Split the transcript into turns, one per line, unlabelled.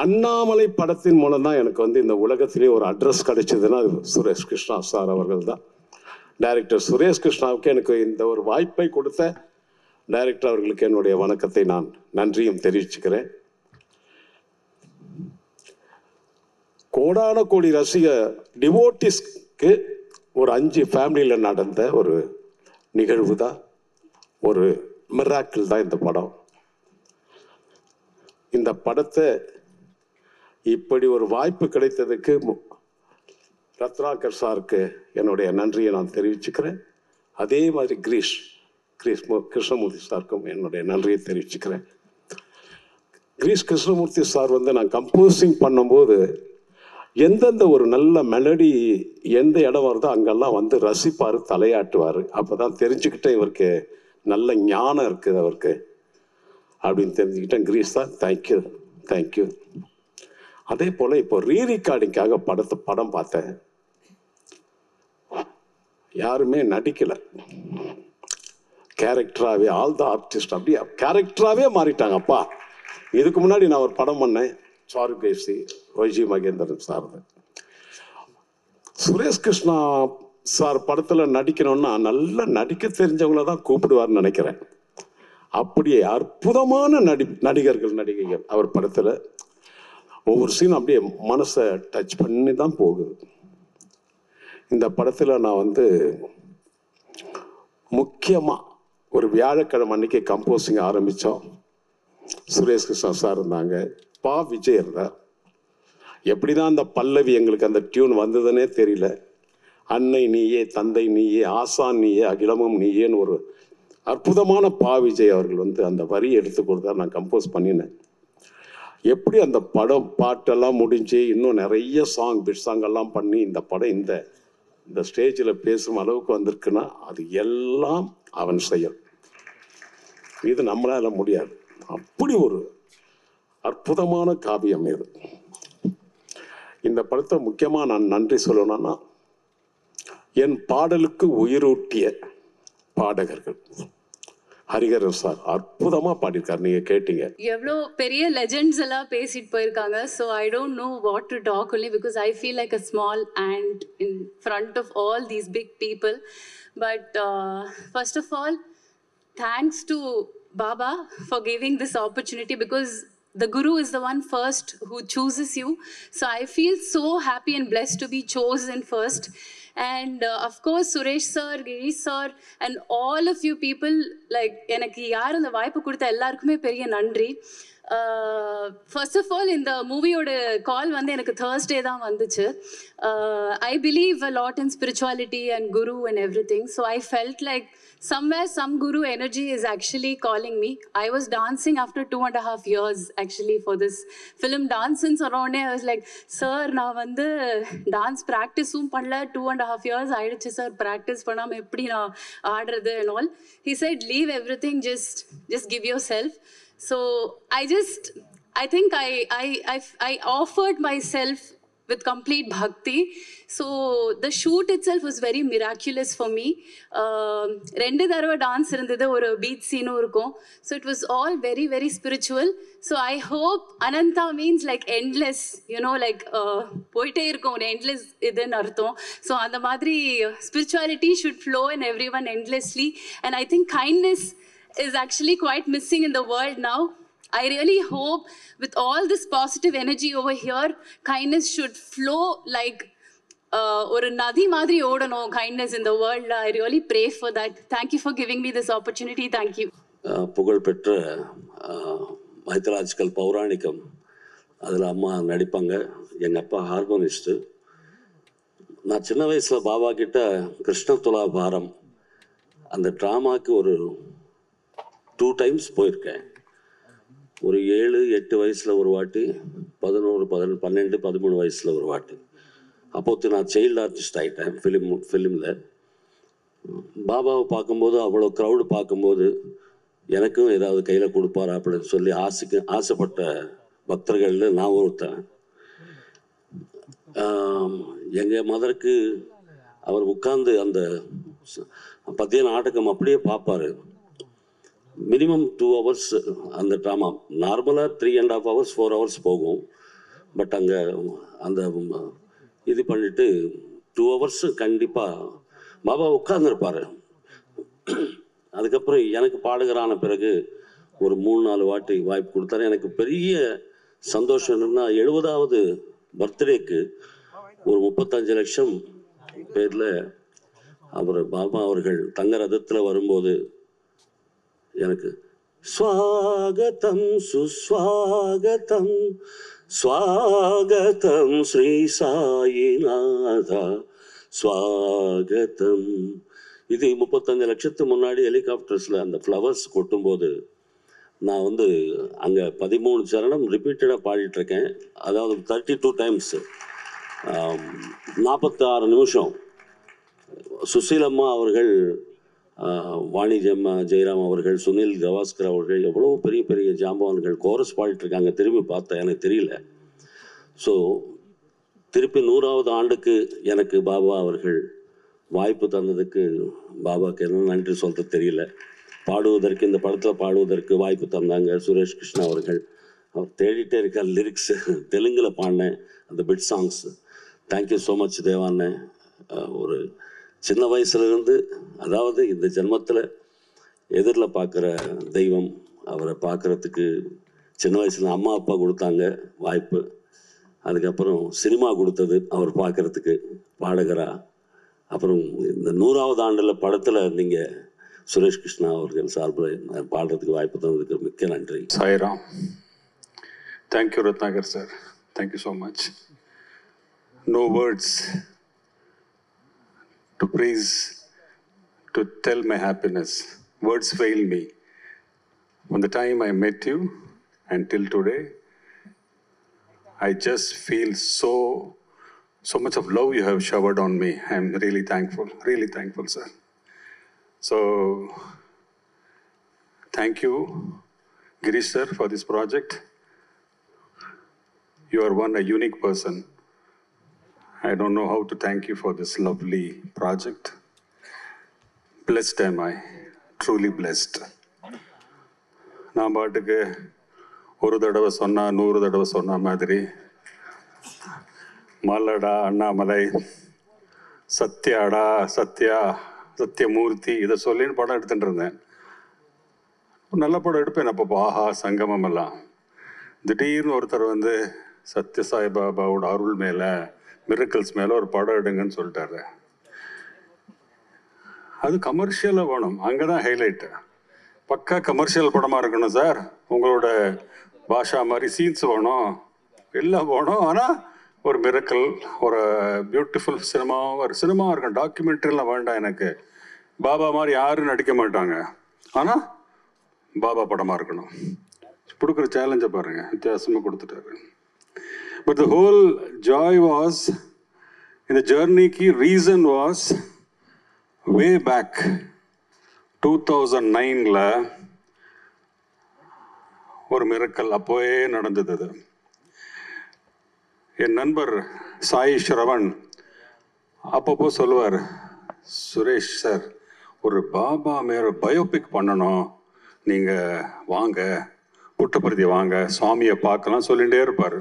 அண்ணாமலை படத்தின் மூலம் தான் எனக்கு வந்து இந்த உலகத்திலே ஒரு அட்ரஸ் கிடைச்சதுன்னா அது சுரேஷ் கிருஷ்ணா சார் அவர்கள் தான். டைரக்டர் சுரேஷ் கிருஷ்ணாவுக்கு எனக்கு இந்த ஒரு வாய்ப்பை கொடுத்த டைரக்டர் அவர்களுக்கு என்னுடைய வணக்கத்தை நான் நன்றியும் தெரிவிச்சுக்கிறேன். கோடான கோடி ரசிக டிவோட்டிஸ்க்கு ஒரு 5 ஃபேமிலியில் நடந்த ஒரு நிகழ்வு தான், ஒரு மிராக்கிள் தான் இந்த படம். இந்த படத்தை இப்படி ஒரு வாய்ப்பு கிடைத்ததுக்கு ரத்னாகர் சாருக்கு என்னுடைய நன்றியை நான் தெரிவிச்சுக்கிறேன். அதே மாதிரி கிருஷ்ணமூர்த்தி சாருக்கும் என்னுடைய நன்றியை தெரிவிச்சுக்கிறேன். கிருஷ்ணமூர்த்தி சார் வந்து நான் கம்போசிங் பண்ணும்போது எந்தெந்த ஒரு நல்ல மெலடி எந்த இடம் வருதோ அங்கெல்லாம் வந்து ரசிப்பார், தலையாட்டுவார். அப்போ தான் தெரிஞ்சுக்கிட்டேன் இவருக்கு நல்ல ஞானம் இருக்குது அவருக்கு அப்படின்னு தெரிஞ்சுக்கிட்டேன். Girish sir thank you thank you. அதே போல் இப்போ ரீரிகார்டிங்காக படம் பார்த்தேன். யாருமே நடிக்கலை, கேரக்டராகவே ஆல் த ஆர்டிஸ்ட் அப்படியே கேரக்டராகவே மாறிட்டாங்க. அப்பா இதுக்கு முன்னாடி நான் ஒரு படம் பண்ணேன், சாரு கேசி YG Mahendran sir. Suresh Krishna sir படத்தில் நடிக்கணும்னா நல்லா நடிக்க தெரிஞ்சவங்கள தான் கூப்பிடுவார்னு நினைக்கிறேன். அப்படியே அற்புதமான நடிகர்கள் நடிகைகள் அவர் படத்தில். ஒவ்வொரு சீனும் அப்படியே மனசை டச் பண்ணி தான் போகுது. இந்த படத்தில் நான் வந்து முக்கியமாக ஒரு வியாழக்கிழமை அன்னைக்கு கம்போசிங் ஆரம்பித்தோம். சுரேஷ் கிருஷ்ணா சார் இருந்தாங்க, விஜய் இருந்தார். எப்படி தான் அந்த பல்லவி எங்களுக்கு அந்த டியூன் வந்ததுன்னே தெரியல. அன்னை நீயே, தந்தை நீயே, ஆசான் நீயே, அகிலமும் நீயேன்னு ஒரு அற்புதமான விஜய் அவர்கள் வந்து அந்த வரியை எடுத்து கொடுத்தா நான் கம்போஸ் பண்ணினேன். எப்படி அந்த படம் பாட்டெல்லாம் முடிஞ்சு இன்னும் நிறைய பிட் சாங்கெல்லாம் பண்ணி இந்த படம் இந்த ஸ்டேஜில் பேசும் அளவுக்கு வந்திருக்குன்னா அது எல்லாம் அவன் செயல். இது நம்மளால முடியாது. அப்படி ஒரு அற்புதமான காவியம் இது. இந்த படத்தை முக்கியமாக நான் நன்றி சொல்லணும்னா என் பாடலுக்கு உயிரூட்டிய பாடகர்கள். ஹரிகரன் சார் அற்புதமா பாடியிருக்காரு, நீங்க கேட்டீங்க.
எவ்வளோ பெரிய லெஜெண்ட்ஸ் எல்லாம் பேசிட்டு போயிருக்காங்க. So I don't know what to talk only because I feel like a small ant in front of all these big people. But first of all thanks to Baba for giving this opportunity because the Guru is the one first who chooses you. So I feel so happy and blessed to be chosen first. And of course, Suresh sir, Girish sir, and all of you people, like, எனக்கு யார் அந்த வாய்ப்பு கொடுத்த எல்லாருக்குமே பெரிய நன்றி. First of all இந்த மூவியோட கால் வந்து எனக்கு Thursday தான் வந்துச்சு. I believe a lot in spirituality and Guru and everything. So I felt like somewhere some Guru energy is actually calling me. I was dancing after 2.5 years actually for this film. Dancing around I was like, sir நான் வந்து dance ப்ராக்டிஸும் பண்ணல, 2.5 years ஆயிடுச்சு sir practice பண்ணாமல் எப்படி நான் ஆடுறது and all. He said leave everything, just give yourself. So I think I offered myself with complete bhakti. So the shoot itself was very miraculous for me. 2 தடவை dance இருந்தது, ஒரு beach சீனும் இருக்கும். So it was all very very spiritual. So I hope Ananta means like endless, you know, like போயிட்டே இருக்கும், ஒரு endless இதுன்னு அர்த்தம். So அந்த மாதிரி spirituality should flow in everyone endlessly. And I think kindness is actually quite missing in the world now. I really hope with all this positive energy over here, kindness should flow like ஒரு நதி மாதிரி ஓடணும் kindness in the world. I really pray for that. Thank you for giving me this opportunity. Thank you.
புகழ்பெற்ற மைத்தலாஜிக்கல் பௌராணிகம், அதில் அம்மா நடிப்பாங்க. எங்கள் அப்பா ஹார்மோனிஸ்ட்டு. நான் சின்ன வயசில் பாபா கிட்ட கிருஷ்ண துலா பாரம் அந்த ட்ராமாவுக்கு ஒரு 2 times போயிருக்கேன். ஒரு 7-8 வயசில் ஒரு வாட்டி, 11, 12, 13 வயசில் ஒரு வாட்டி. அப்போது நான் சைல்டு ஆர்டிஸ்ட் ஆகிட்டேன் ஃபிலிமில். பாபாவை பார்க்கும்போது, அவ்வளோ க்ரௌடு பார்க்கும்போது எனக்கும் ஏதாவது கையில் கொடுப்பாரா அப்படின்னு சொல்லி ஆசைப்பட்ட பக்தர்கள்னு நான் ஒருத்தன். எங்கள் மதருக்கு அவர் உட்கார்ந்து அந்த பத்திய நாடகம் அப்படியே பார்ப்பார். மினிமம் 2 hours அந்த ட்ராமா. நார்மலாக 3.5 hours 4 hours போகும். பட் அங்கே அந்த இது பண்ணிவிட்டு 2 hours கண்டிப்பாக பாபா உட்கார்ந்துருப்பார். அதுக்கப்புறம் எனக்கு பாடுகிறான பிறகு ஒரு 3-4 வாட்டி வாய்ப்பு கொடுத்தாரு. எனக்கு பெரிய சந்தோஷம் என்னன்னா 70வது பர்த்டேக்கு ஒரு 35 லட்சம் பேரில் அவர் பாபா அவர்கள் தங்க ரதத்தில் வரும்போது எனக்கு ஸ்வாகதம் சுஸ்வாகதம் ஸ்வாகதம் ஸ்ரீ சாயிநாதா ஸ்வாகதம், இது 35 லட்சத்துக்கு முன்னாடி ஹெலிகாப்டர்ஸில் அந்த ஃப்ளவர்ஸ் கொட்டும்போது நான் வந்து அங்கே 13 சரணம் ரிப்பீட்டடாக பாடிட்டுருக்கேன். அதாவது 32 times 46 நிமிஷம். சுசீலம்மா அவர்கள், வாணி ஜெயராம் அவர்கள், சுனில் கவாஸ்கர் அவர்கள், எவ்வளோ பெரிய பெரிய ஜாம்பவான்கள் கோரஸ் பாடிட்டுருக்காங்க. திரும்பி பார்த்தேன், எனக்கு தெரியல. ஸோ திருப்பி 100வது ஆண்டுக்கு எனக்கு பாபா அவர்கள் வாய்ப்பு தந்ததுக்கு பாபாவுக்கு என்ன நன்றி சொல்கிறது தெரியல. பாடுவதற்கு, இந்த படத்தில் பாடுவதற்கு வாய்ப்பு தந்தாங்க சுரேஷ் கிருஷ்ணா அவர்கள். அவர் தேடிட்டே இருக்கார் லிரிக்ஸ், தெலுங்கில் பாடினேன் அந்த bit songs. Thank you so much தேவாண்ணே. ஒரு சின்ன வயசுலேருந்து, அதாவது இந்த ஜென்மத்தில் எதிரில் பார்க்குற தெய்வம், அவரை பார்க்குறதுக்கு சின்ன வயசில் அம்மா அப்பா கொடுத்தாங்க வாய்ப்பு. அதுக்கப்புறம் சினிமா கொடுத்தது அவர் பார்க்குறதுக்கு பாடகரா. அப்புறம் இந்த 100வது ஆண்டில் படத்தில் நீங்கள் சுரேஷ் கிருஷ்ணா அவர்கள் சார்பில் பாடுறதுக்கு வாய்ப்பு தந்ததுக்கு மிக்க நன்றி.
Sairam. Thank you Ratnakar sir, thank you so much. No words to praise, to tell my happiness. Words fail me. From the time I met you until today, I just feel so much of love you have showered on me. I'm really thankful, sir. So, thank you, Girish sir, for this project. You are a unique person. I don't know how to thank you for this lovely project. Blessed am I, truly blessed. நான் பாட்டுக்கு ஒரு தடவை சொன்னா 100 தடவை சொன்ன மாதிரி மலடா அண்ணாமலை, சத்யாடா சத்யா, சத்யமூர்த்தி, இதை சொல்லின்னு படம் எடுத்துட்டு இருந்தேன். நல்ல படம் எடுப்பேன் அப்போ, ஆஹா சங்கமம் எல்லாம். திடீர்னு ஒருத்தர் வந்து சத்ய சாய்பாபாவோட அருள் மேலே, மிரக்கல்ஸ் மேலே ஒரு படம் எடுங்கன்னு சொல்லிட்டாரு. அது கமர்ஷியலாக வேணும், அங்கே தான் ஹைலைட்டு. பக்கா கமர்ஷியல் படமாக இருக்கணும் சார், உங்களோட பாஷா மாதிரி சீன்ஸ் வேணும், எல்லாம் வேணும். ஆனால் ஒரு மிரக்கல், ஒரு பியூட்டிஃபுல் சினிமாவாக இருக்கும். டாக்குமெண்ட்ரிலாம் வேண்டாம் எனக்கு. பாபா மாதிரி யாரும் நடிக்க மாட்டாங்க, ஆனால் பாபா படமாக இருக்கணும். கொடுக்குற சேலஞ்சை பாருங்கள், வித்தியாசமாக கொடுத்துட்டாரு. But the whole joy was, in the journey ki reason was, way back 2009ல ஒரு மிரக்கல் அப்போவே நடந்தது. அது என் நண்பர் சாய் ஸ்ரவன் அப்பப்போ சொல்லுவார், சுரேஷ் சார் ஒரு பாபா மேலே பயோபிக் பண்ணணும், நீங்கள் வாங்க, புட்டபர்த்தி வாங்க, சுவாமியை பார்க்கலாம் சொல்லிகிட்டே இருப்பார்.